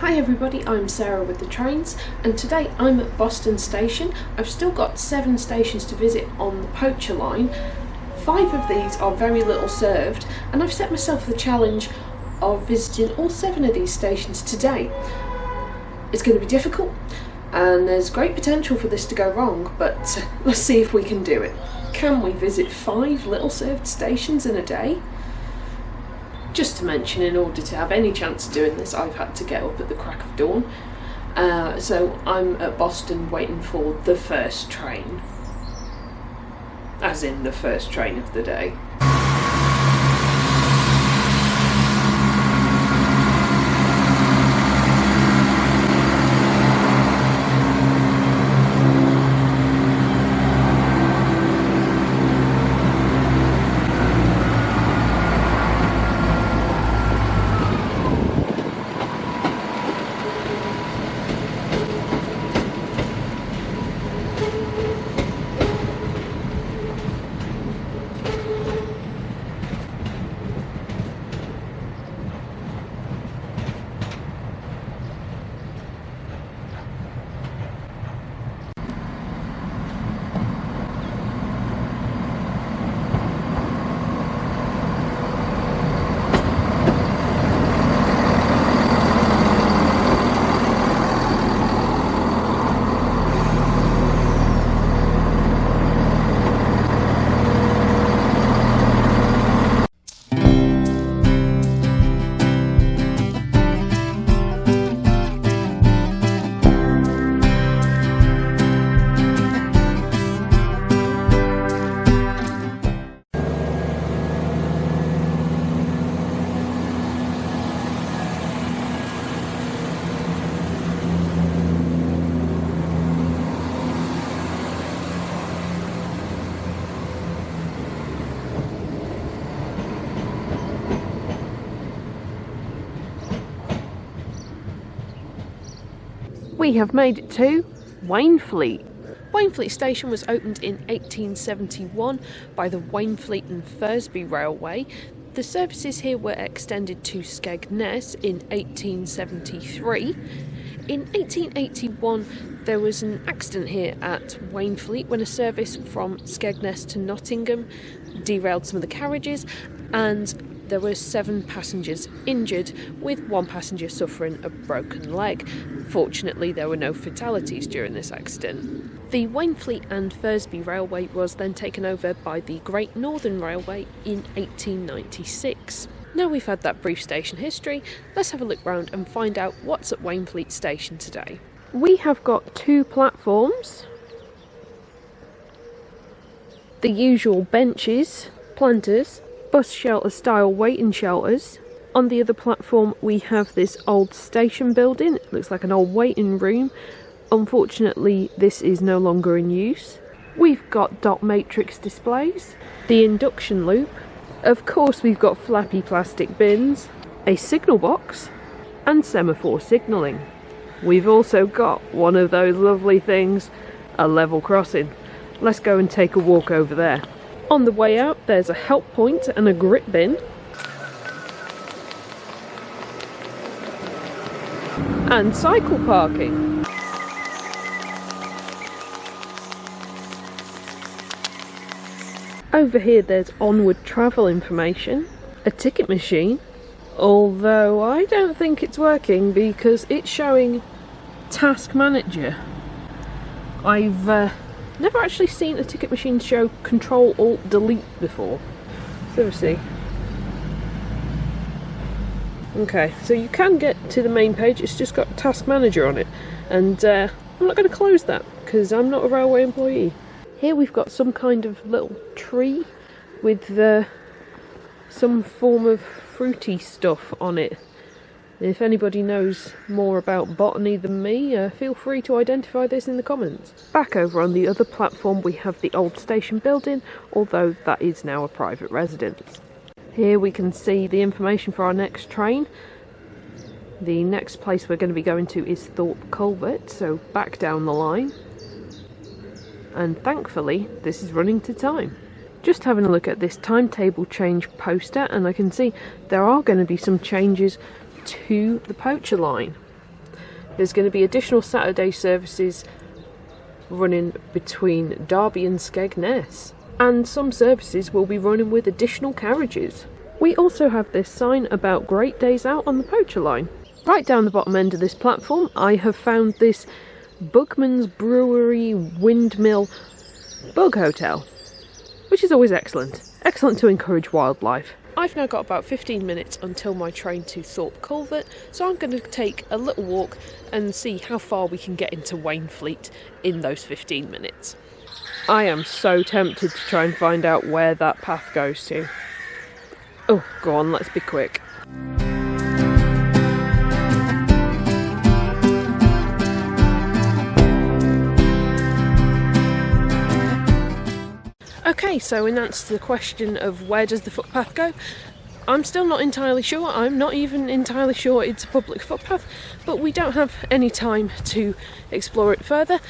Hi everybody, I'm Sarah with the trains, and today I'm at Boston Station. I've still got 7 stations to visit on the Poacher Line. 5 of these are very little served, and I've set myself the challenge of visiting all 7 of these stations today. It's going to be difficult, and there's great potential for this to go wrong, but let's see if we can do it. Can we visit 5 little served stations in a day? Just to mention, in order to have any chance of doing this, I've had to get up at the crack of dawn. So I'm at Boston waiting for the first train. As in the first train of the day. We have made it to Wainfleet. Wainfleet station was opened in 1871 by the Wainfleet and Thursby Railway. The services here were extended to Skegness in 1873. In 1881 there was an accident here at Wainfleet when a service from Skegness to Nottingham derailed some of the carriages, and there were 7 passengers injured, with 1 passenger suffering a broken leg. Fortunately, there were no fatalities during this accident. The Wainfleet and Thursby Railway was then taken over by the Great Northern Railway in 1896. Now we've had that brief station history, let's have a look round and find out what's at Wainfleet station today. We have got 2 platforms, the usual benches, planters, bus shelter style waiting shelters. On the other platform we have this old station building. It looks like an old waiting room. Unfortunately this is no longer in use. We've got dot matrix displays, the induction loop, of course we've got flappy plastic bins, a signal box and semaphore signalling. We've also got one of those lovely things, a level crossing. Let's go and take a walk over there. On the way out there's a help point and a grip bin. And cycle parking. Over here there's onward travel information, a ticket machine, although I don't think it's working because it's showing task manager. I've never actually seen a ticket machine show Control Alt Delete before. So we'll see. Okay, so you can get to the main page, it's just got Task Manager on it. And I'm not going to close that because I'm not a railway employee. Here we've got some kind of little tree with some form of fruity stuff on it. If anybody knows more about botany than me, feel free to identify this in the comments. Back over on the other platform we have the old station building, although that is now a private residence. Here we can see the information for our next train. The next place we're going to be going to is Thorpe Culvert, so back down the line. And thankfully this is running to time. Just having a look at this timetable change poster, and I can see there are going to be some changes to the Poacher Line. There's going to be additional Saturday services running between Derby and Skegness, and some services will be running with additional carriages. We also have this sign about great days out on the Poacher Line. Right down the bottom end of this platform I have found this Bugman's Brewery Windmill Bug Hotel, which is always excellent. Excellent to encourage wildlife. I've now got about 15 minutes until my train to Thorpe Culvert, so I'm going to take a little walk and see how far we can get into Wainfleet in those 15 minutes. I am so tempted to try and find out where that path goes to. Oh, go on, let's be quick. Okay, so in answer to the question of where does the footpath go, I'm still not entirely sure. I'm not even entirely sure it's a public footpath, but we don't have any time to explore it further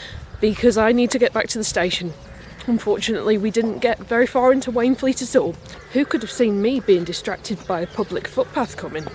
because I need to get back to the station. Unfortunately, we didn't get very far into Wainfleet at all. Who could have seen me being distracted by a public footpath coming?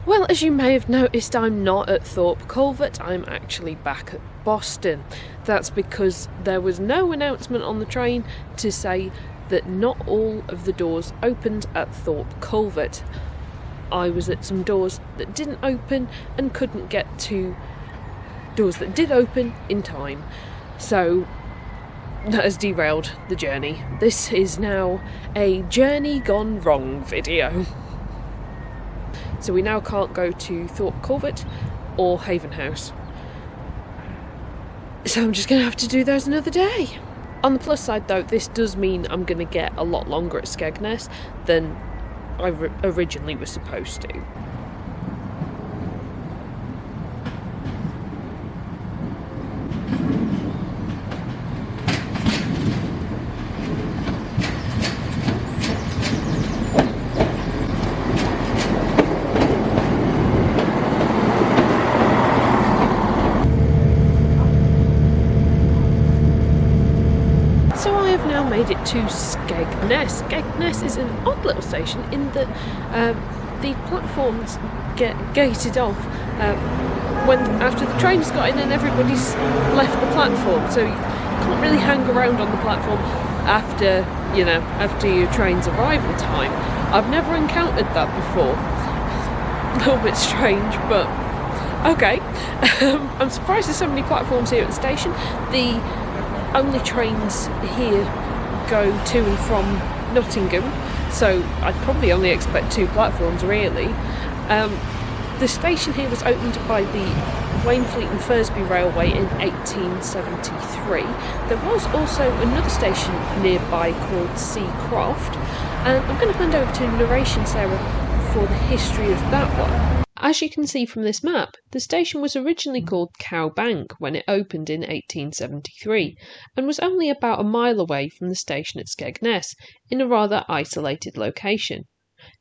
Well, as you may have noticed, I'm not at Thorpe Culvert, I'm actually back at Boston. That's because there was no announcement on the train to say that not all of the doors opened at Thorpe Culvert. I was at some doors that didn't open and couldn't get to doors that did open in time. So that has derailed the journey. This is now a journey gone wrong video. So we now can't go to Thorpe Culvert or Haven House. So I'm just going to have to do those another day. On the plus side though, this does mean I'm going to get a lot longer at Skegness than I originally was supposed to. Made it to Skegness. Skegness is an odd little station in that the platforms get gated off when after the train's got in and everybody's left the platform, so you can't really hang around on the platform after your train's arrival time. I've never encountered that before. A little bit strange, but okay. I'm surprised there's so many platforms here at the station. The only trains here go to and from Nottingham, so I'd probably only expect 2 platforms really. The station here was opened by the Wainfleet and Thursby Railway in 1873. There was also another station nearby called Seacroft, and I'm going to hand over to Narration Sarah for the history of that one. As you can see from this map, the station was originally called Cow Bank when it opened in 1873, and was only about a mile away from the station at Skegness, in a rather isolated location.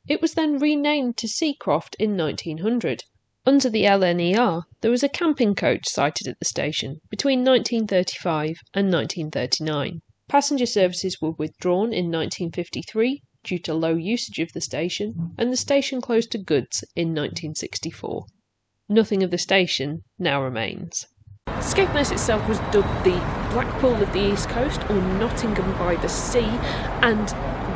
It was then renamed to Seacroft in 1900. Under the LNER, there was a camping coach sited at the station between 1935 and 1939. Passenger services were withdrawn in 1953, due to low usage of the station, and the station closed to goods in 1964. Nothing of the station now remains. Skegness itself was dubbed the Blackpool of the East Coast, or Nottingham by the Sea, and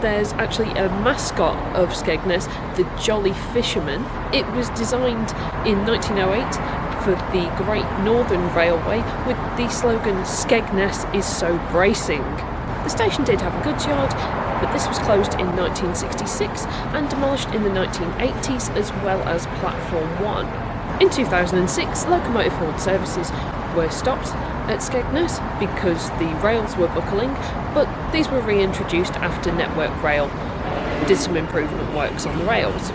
there's actually a mascot of Skegness, the Jolly Fisherman. It was designed in 1908 for the Great Northern Railway with the slogan "Skegness is so bracing." The station did have a goods yard, but this was closed in 1966 and demolished in the 1980s, as well as Platform 1. In 2006, locomotive hauled services were stopped at Skegness because the rails were buckling, but these were reintroduced after Network Rail did some improvement works on the rails.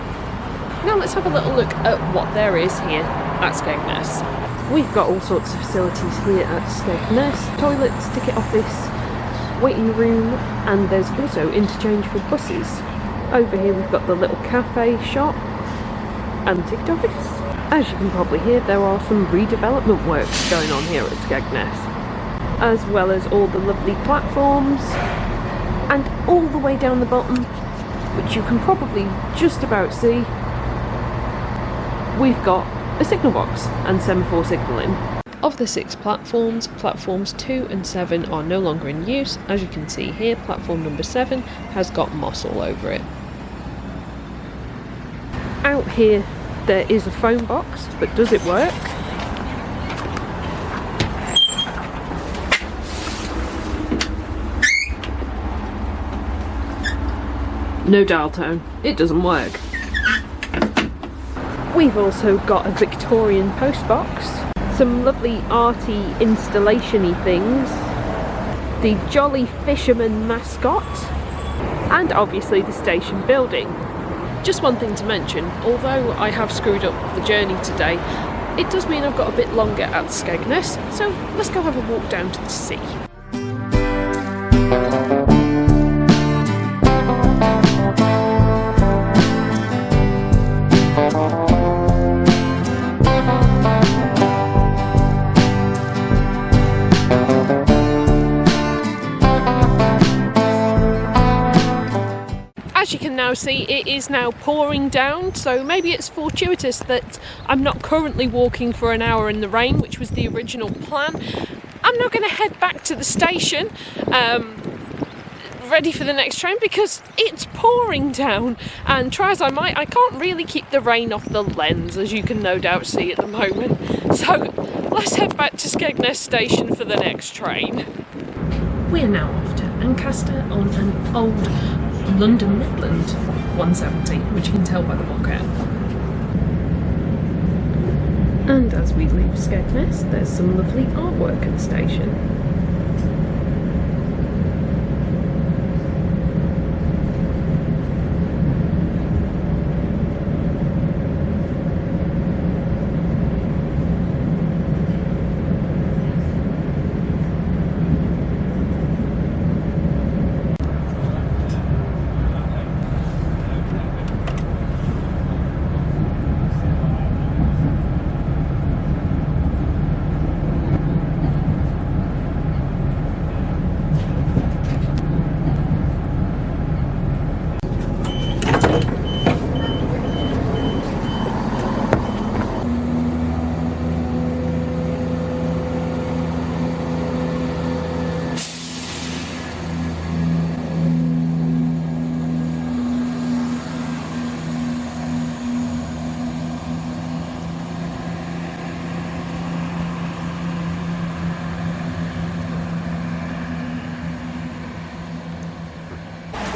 Now let's have a little look at what there is here at Skegness. We've got all sorts of facilities here at Skegness: toilets, ticket office, waiting room, and there's also interchange for buses. Over here we've got the little cafe shop and ticket office. As you can probably hear, there are some redevelopment works going on here at Skegness, as well as all the lovely platforms, and all the way down the bottom, which you can probably just about see, we've got a signal box and semaphore signalling. Of the 6 platforms, platforms 2 and 7 are no longer in use. As you can see here, platform number 7 has got moss all over it. Out here there is a phone box, but does it work? No dial tone, it doesn't work. We've also got a Victorian post box, some lovely arty installation-y things, the Jolly Fisherman mascot, and obviously the station building. Just one thing to mention, although I have screwed up the journey today, it does mean I've got a bit longer at Skegness, so let's go have a walk down to the sea. As you can now see, it is now pouring down, so maybe it's fortuitous that I'm not currently walking for an hour in the rain, which was the original plan. I'm now going to head back to the station, ready for the next train, because it's pouring down, and try as I might, I can't really keep the rain off the lens, as you can no doubt see at the moment. So let's head back to Skegness station for the next train. We're now off to Ancaster on an old London Midland 170, which you can tell by the mock-out. And as we leave Skegness, there's some lovely artwork at the station.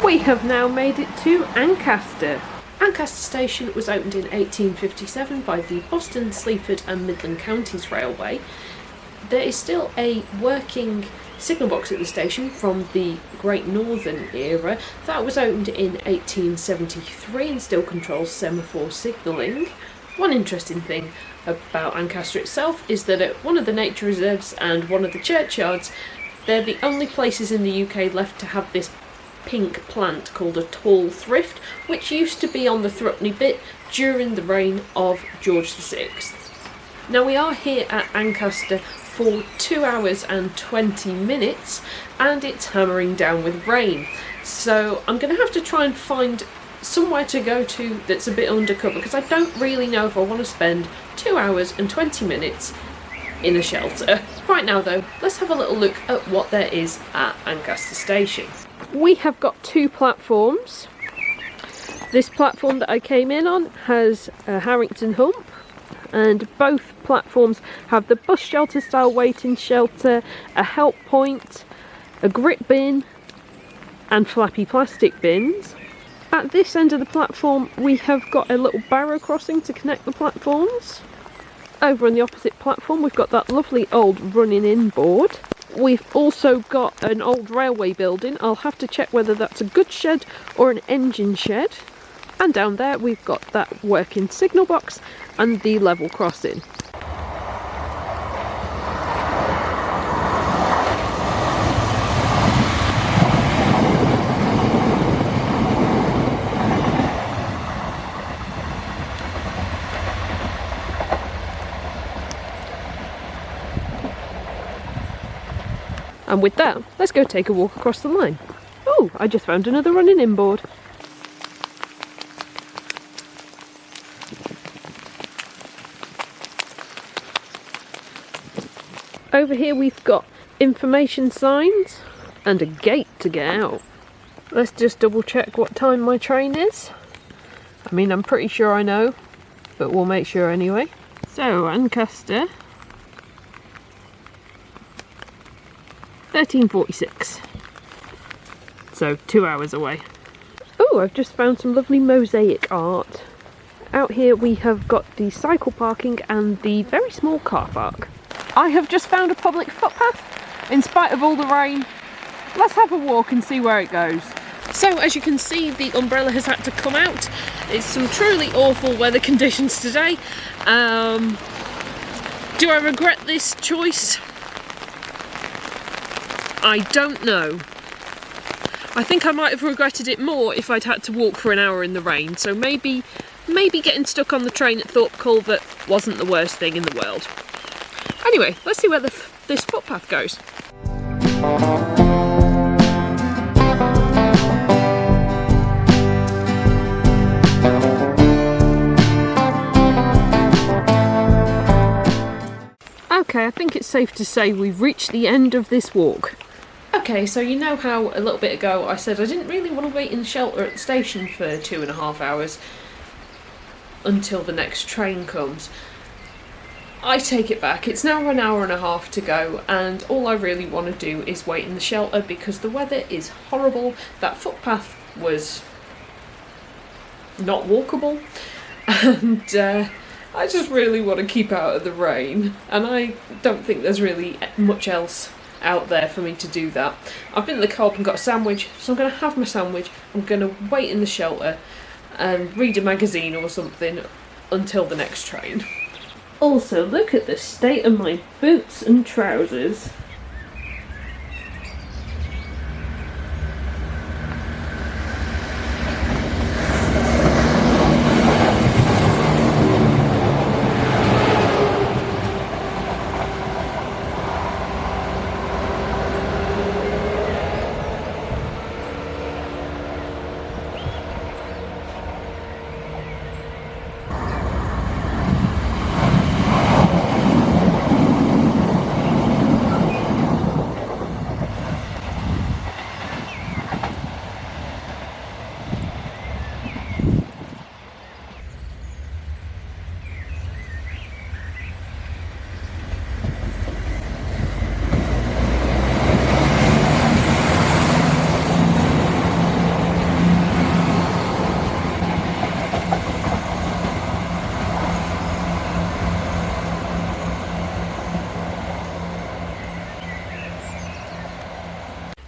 We have now made it to Ancaster. Ancaster Station was opened in 1857 by the Boston, Sleaford and Midland Counties Railway. There is still a working signal box at the station from the Great Northern era. That was opened in 1873 and still controls semaphore signalling. One interesting thing about Ancaster itself is that at one of the nature reserves and one of the churchyards, they're the only places in the UK left to have this pink plant called a tall thrift, which used to be on the Thrupney bit during the reign of George VI. Now we are here at Ancaster for 2 hours and 20 minutes and it's hammering down with rain, so I'm going to have to try and find somewhere to go to that's a bit undercover, because I don't really know if I want to spend 2 hours and 20 minutes in a shelter. Right now though, let's have a little look at what there is at Ancaster Station. We have got 2 platforms. This platform that I came in on has a Harrington hump, and both platforms have the bus shelter style waiting shelter, a help point, a grip bin and flappy plastic bins. At this end of the platform we have got a little barrow crossing to connect the platforms. Over on the opposite platform we've got that lovely old running in board. We've also got an old railway building. I'll have to check whether that's a goods shed or an engine shed. And down there we've got that working signal box and the level crossing. And with that, let's go take a walk across the line. Oh, I just found another running in board. Over here we've got information signs and a gate to get out. Let's just double check what time my train is. I mean, I'm pretty sure I know, but we'll make sure anyway. So, Ancaster, 13:46. So 2 hours away. Oh, I've just found some lovely mosaic art. Out here we have got the cycle parking and the very small car park. I have just found a public footpath in spite of all the rain. Let's have a walk and see where it goes. So as you can see, the umbrella has had to come out. It's some truly awful weather conditions today. Do I regret this choice? I don't know. I think I might have regretted it more if I'd had to walk for an hour in the rain, so maybe getting stuck on the train at Thorpe Culvert wasn't the worst thing in the world. Anyway, let's see where this footpath goes. Okay, I think it's safe to say we've reached the end of this walk. Okay, so you know how a little bit ago I said I didn't really want to wait in the shelter at the station for 2.5 hours until the next train comes. I take it back, it's now an hour and a half to go, and all I really want to do is wait in the shelter because the weather is horrible. That footpath was not walkable, and I just really want to keep out of the rain, and I don't think there's really much else out there for me to do that. I've been to the co-op and got a sandwich, so I'm going to have my sandwich, I'm going to wait in the shelter and read a magazine or something until the next train. Also, look at the state of my boots and trousers.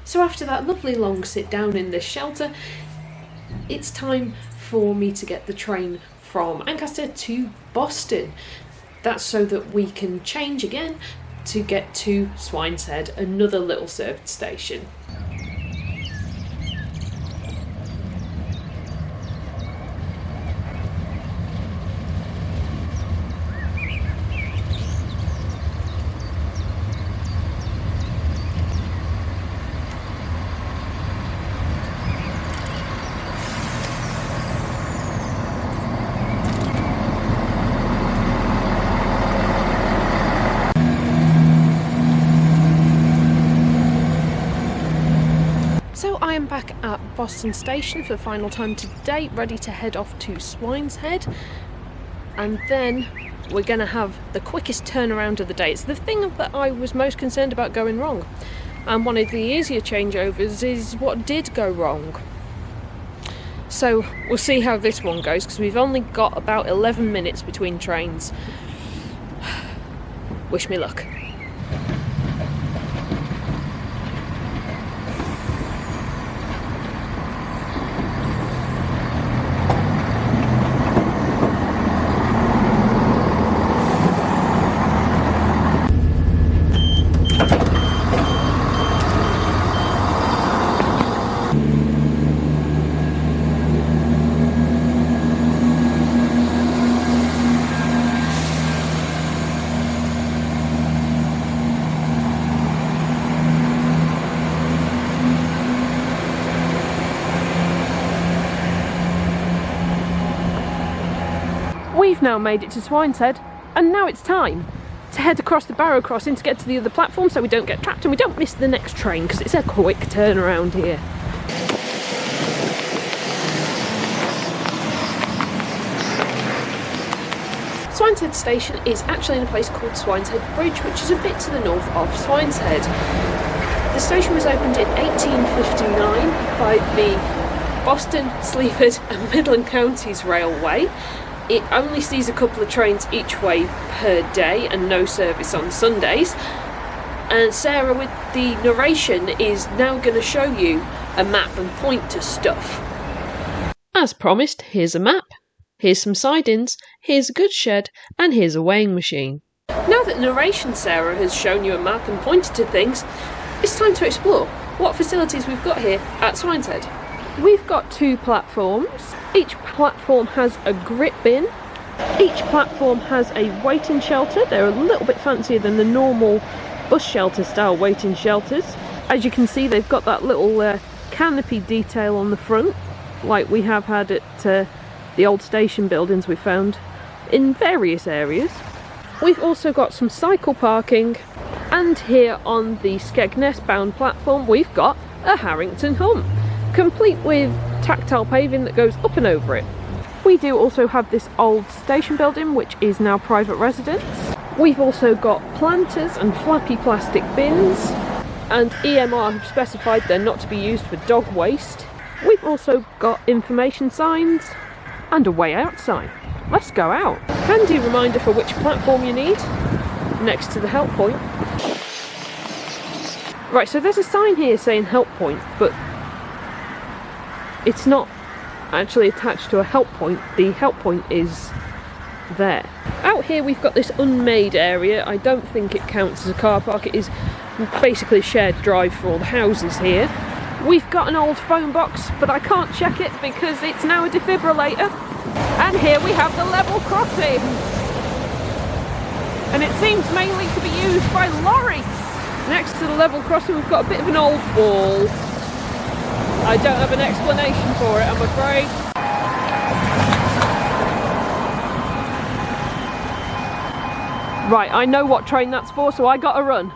So after that lovely long sit down in this shelter, it's time for me to get the train from Ancaster to Boston. That's so that we can change again to get to Swineshead, another little service station. I am back at Boston Station for the final time today, ready to head off to Swineshead, and then we're going to have the quickest turnaround of the day. It's the thing that I was most concerned about going wrong, and one of the easier changeovers is what did go wrong. So we'll see how this one goes, because we've only got about 11 minutes between trains. Wish me luck. We've now made it to Swineshead, and now it's time to head across the Barrow Crossing to get to the other platform so we don't get trapped and we don't miss the next train, because it's a quick turnaround here. Swineshead station is actually in a place called Swineshead Bridge, which is a bit to the north of Swineshead. The station was opened in 1859 by the Boston, Sleaford and Midland Counties Railway. It only sees a couple of trains each way per day and no service on Sundays. And Sarah, with the narration, is now going to show you a map and point to stuff. As promised, here's a map, here's some sidings, here's a goods shed, and here's a weighing machine. Now that narration Sarah has shown you a map and pointed to things, it's time to explore what facilities we've got here at Swineshead. We've got 2 platforms. Each platform has a grit bin. Each platform has a waiting shelter. They're a little bit fancier than the normal bus shelter style waiting shelters. As you can see, they've got that little canopy detail on the front, like we have had at the old station buildings we found in various areas. We've also got some cycle parking, and here on the Skegness bound platform we've got a Harrington hump, complete with tactile paving that goes up and over it. We do also have this old station building which is now private residence. We've also got planters and flappy plastic bins, and EMR have specified they're not to be used for dog waste. We've also got information signs and a way out sign. Let's go out. Handy reminder for which platform you need, next to the help point. Right, so there's a sign here saying help point, but it's not actually attached to a help point. The help point is there. Out here we've got this unmade area. I don't think it counts as a car park. It is basically a shared drive for all the houses here. We've got an old phone box, but I can't check it because it's now a defibrillator. And here we have the level crossing. And it seems mainly to be used by lorries. Next to the level crossing we've got a bit of an old wall. I don't have an explanation for it, I'm afraid. Right, I know what train that's for, so I gotta run.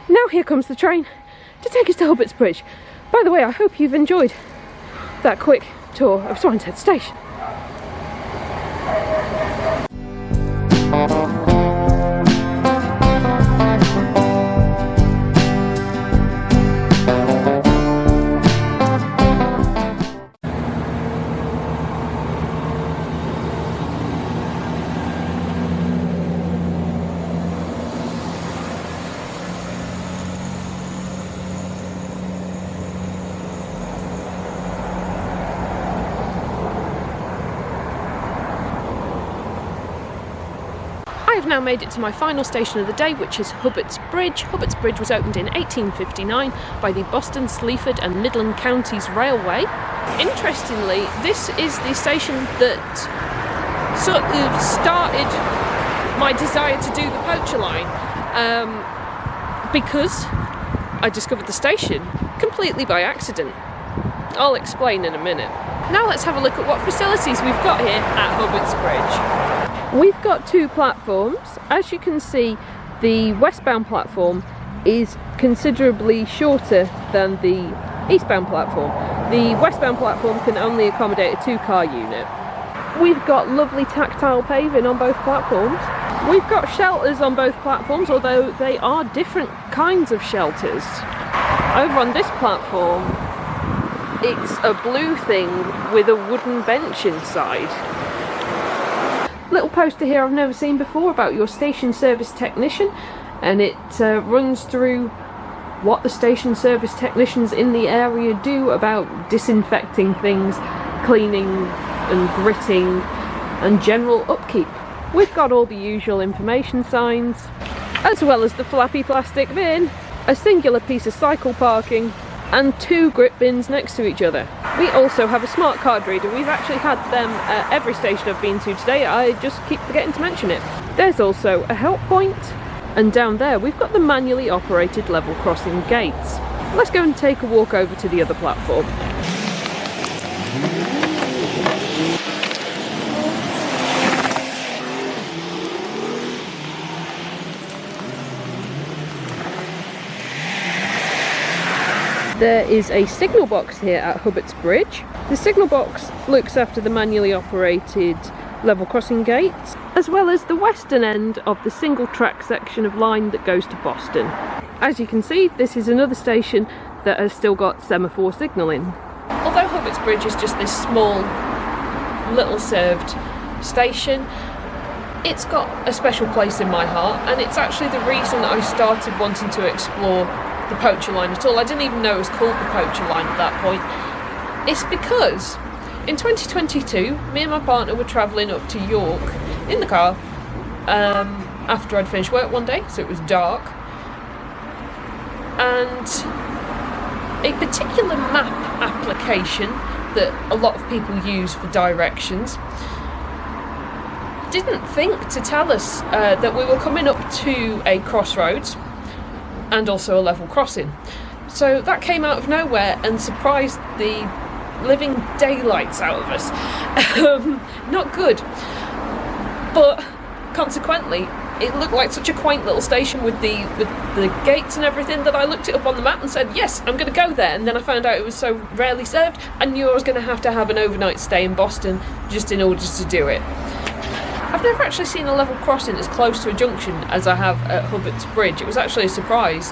Now here comes the train to take us to Hubbert's Bridge. By the way, I hope you've enjoyed that quick tour of Swineshead Station. I have now made it to my final station of the day, which is Hubbert's Bridge. Hubbert's Bridge was opened in 1859 by the Boston, Sleaford and Midland Counties Railway. Interestingly, this is the station that sort of started my desire to do the Poacher Line, because I discovered the station completely by accident. I'll explain in a minute. Now let's have a look at what facilities we've got here at Hubbert's Bridge. We've got 2 platforms. As you can see, the westbound platform is considerably shorter than the eastbound platform. The westbound platform can only accommodate a 2-car unit. We've got lovely tactile paving on both platforms. We've got shelters on both platforms, although they are different kinds of shelters. Over on this platform, it's a blue thing with a wooden bench inside. Little poster here I've never seen before about your station service technician, and it runs through what the station service technicians in the area do about disinfecting things, cleaning and gritting and general upkeep. We've got all the usual information signs, as well as the flappy plastic bin, a singular piece of cycle parking, and 2 grip bins next to each other. We also have a smart card reader. We've actually had them at every station I've been to today. I just keep forgetting to mention it. There's also a help point, and down there we've got the manually operated level crossing gates. Let's go and take a walk over to the other platform. There is a signal box here at Hubbert's Bridge. The signal box looks after the manually operated level crossing gates, as well as the western end of the single track section of line that goes to Boston. As you can see, this is another station that has still got semaphore signalling. Although Hubbert's Bridge is just this small, little served station, it's got a special place in my heart, and it's actually the reason that I started wanting to explore the Poacher Line at all. I didn't even know it was called the Poacher Line at that point. It's because in 2022 me and my partner were travelling up to York in the car after I'd finished work one day, so it was dark, and a particular map application that a lot of people use for directions didn't think to tell us that we were coming up to a crossroads and also a level crossing. So that came out of nowhere and surprised the living daylights out of us. Not good. But consequently, it looked like such a quaint little station with the gates and everything that I looked it up on the map and said, yes, I'm going to go there. And then I found out it was so rarely served, I knew I was going to have an overnight stay in Boston just in order to do it. I've never actually seen a level crossing as close to a junction as I have at Hubbert's Bridge. It was actually a surprise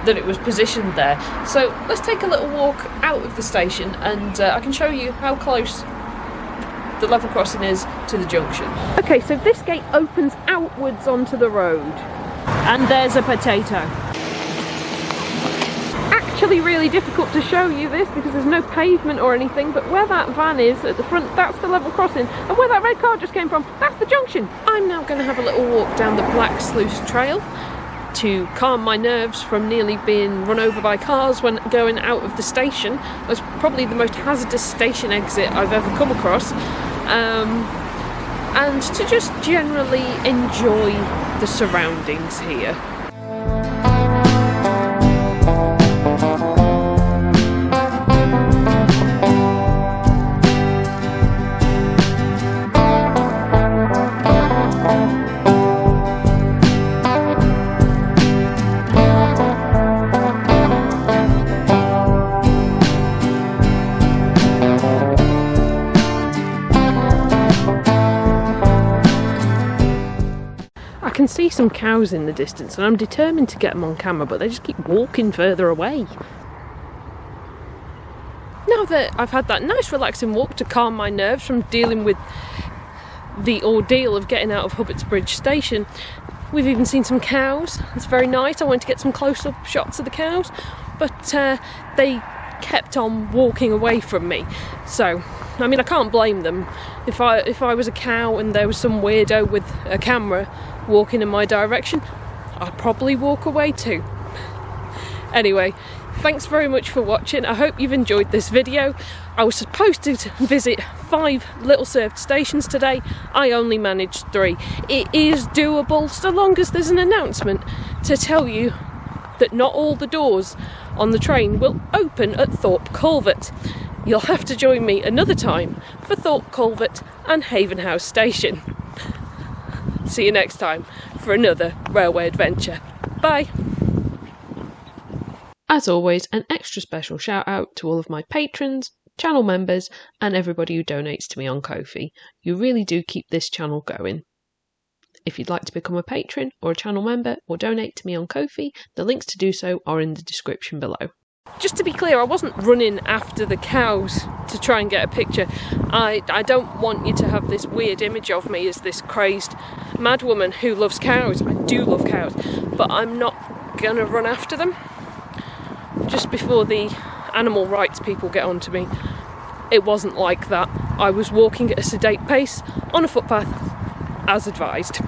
that it was positioned there. So let's take a little walk out of the station, and I can show you how close the level crossing is to the junction. Okay, so this gate opens outwards onto the road, and there's a potato. Actually really difficult to show you this because there's no pavement or anything, but where that van is at the front, that's the level crossing, and where that red car just came from, that's the junction. I'm now going to have a little walk down the Black Sluice Trail to calm my nerves from nearly being run over by cars when going out of the station. That's probably the most hazardous station exit I've ever come across, and to just generally enjoy the surroundings here. I can see some cows in the distance and I'm determined to get them on camera, but they just keep walking further away. Now that I've had that nice relaxing walk to calm my nerves from dealing with the ordeal of getting out of Hubbert's Bridge station, we've even seen some cows. It's very nice. I wanted to get some close-up shots of the cows, but they kept on walking away from me. So, I mean, I can't blame them. If I was a cow and there was some weirdo with a camera walking in my direction, I'd probably walk away too. Anyway, thanks very much for watching. I hope you've enjoyed this video. I was supposed to visit 5 little served stations today. I only managed 3. It is doable so long as there's an announcement to tell you that not all the doors on the train will open at Thorpe Culvert. You'll have to join me another time for Thorpe Culvert and Haven House Station. See you next time for another railway adventure. Bye! As always, an extra special shout out to all of my patrons, channel members, and everybody who donates to me on Ko-fi. You really do keep this channel going. If you'd like to become a patron or a channel member or donate to me on Ko-fi, the links to do so are in the description below. Just to be clear, I wasn't running after the cows to try and get a picture. I don't want you to have this weird image of me as this crazed madwoman who loves cows. I do love cows, but I'm not gonna run after them. Just before the animal rights people get onto me, it wasn't like that. I was walking at a sedate pace on a footpath as advised.